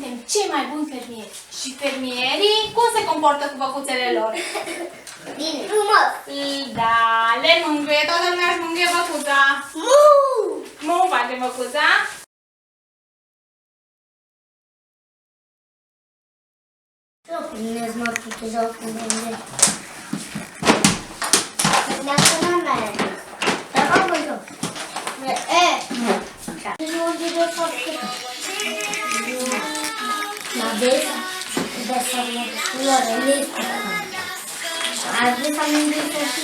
Suntem cei mai buni fermieri. Și fermierii cum se comportă cu văcuțele lor? Bine. Frumos. Da, le mângâie, toată lumea își mângâie văcuța. Mu! Mu face văcuța. Bine, mă, cu jocul meu. Dacă nu merge. Dar am un joc. Nu unde de foarte. La vezi? De să mă florele. Ar vrea să mă gândesc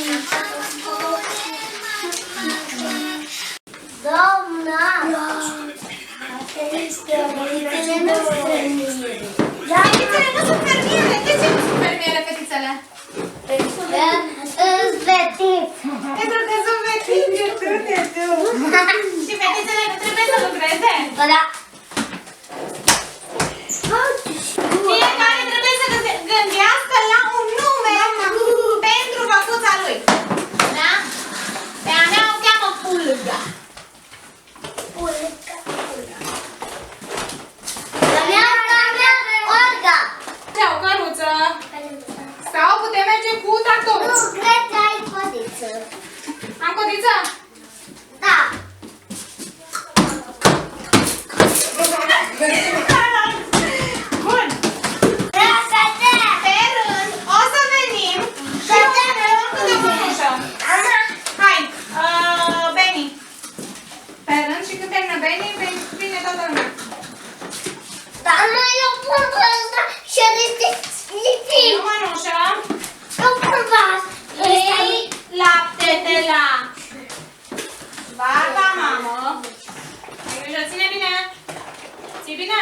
Doamna! Fetițele nu sunt fermiere. Fetițele nu sunt fermiere. De ce nu sunt fermiere, fetițele? Sunt fetițe. Pentru că sunt fetițe, crede tu. Și fetițele nu trebuie să lucreze? Ba da. Fiecare trebuie să gândească la un nume pentru văcuța lui. Da? Pe a mea o cheamă Pulga. Olga. O căruță. Sau putem merge cu tractorul. Nu, cred că ai codiță. Am codiță? Da. Bun. Pe rând o să venim și o să vedem câte mănușă. Hai, Beni. Pe rând și când termină Beni, vine toată lumea. Da, nu, eu pun pe ăsta și este lipit. O mănușă. Eu pun pe asta. Iei lapte de la barba mamă. Ai grijă, ține bine. Ții bine?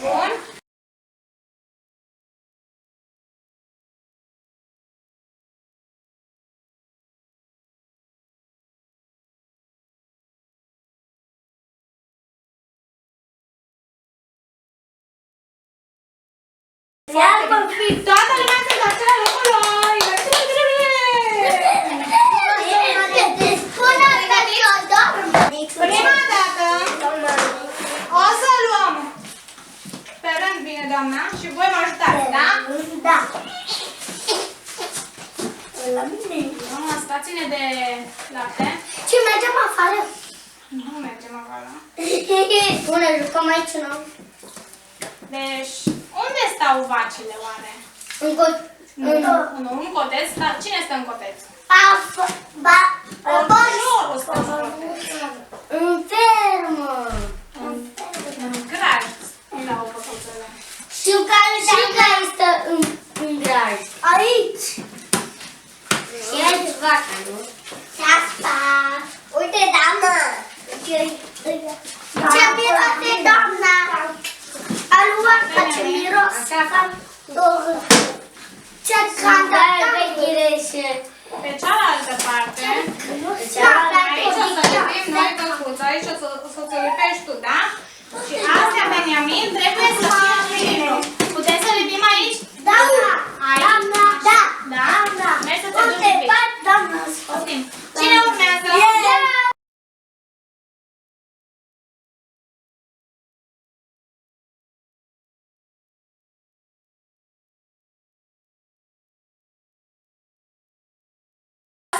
Bun. Toată lumea se întoarce la locul lui. Prima dată o să luăm pe rând, vine doamna, și voi mă ajutați, da? Da. La mine. Nu, asta ține de lapte. Și mergem afară. Nu mergem afară. Bună, jucăm aici, nu? Deci, unde stau vacile, oare? Un coteț. Dar cine stă în coteț? Orjorul stă în coteț. În fermă. În graj stau văcuțele. Și care stă în graj? Aici. Și aici vaca, nu? Și asta. Uite, doamnă. Ce miroase, doamna? A luat ce miros. Ce candare vechile și... Pe cealaltă parte, aici o să lipim noi văcuța, aici o să ți-o lipești tu, da? Și astea, Beniamin, trebuie să fie bine. Putem să lipim aici? Doamna! Doamna! Da! Da? Doamna! Mergi să te duci un pic. Doamna! Poftim. Cine urmează?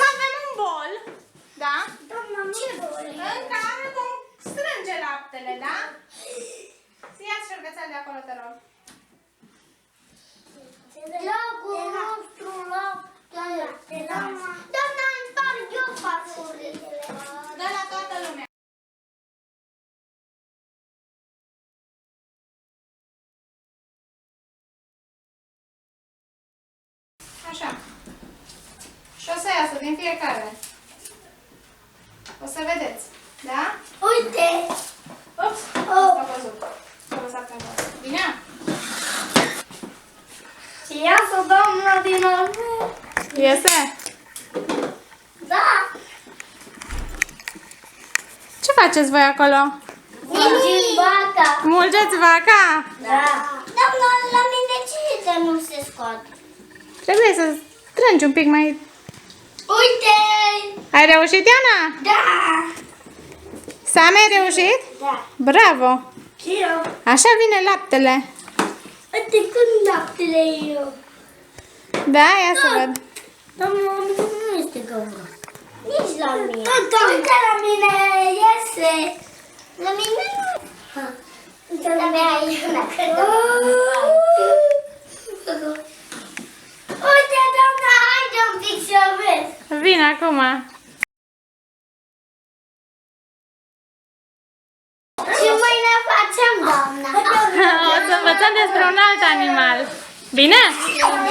Să avem un bol, da? Doamna, ce boli? În care vom strânge laptele, da? Ia-ți șervețel de acolo, te rog. Locul nostru, laptele. Doamna, îmi sparg eu farfurile. Dă la toată lumea. Așa. Și o să iasă din fiecare. O să vedeți. Da? Uite! Ups! S-a văzut. S-a lăsat în gol. Bine? Și iasă doamna din arme. Iese? Da! Ce faceți voi acolo? Mulgim vaca. Mulgeți vaca? Da. Doamna, la mine ce nu se scoate? Trebuie să strângi un pic mai... Uite! Ai reușit, Iana? Da! Sam, ai reușit? Da. Bravo! Și eu. Așa vine laptele. Uite cum laptele eu. Da, ia să văd. Domnul, nu este găură. Nici la mine. Uite la mine, iese. La mine nu. Uite la mine aici. Uite, doamna, haide un pic să vezi. Vine acum. Și mâine facem, doamna. O să învățăm despre un alt animal. Bine? Da.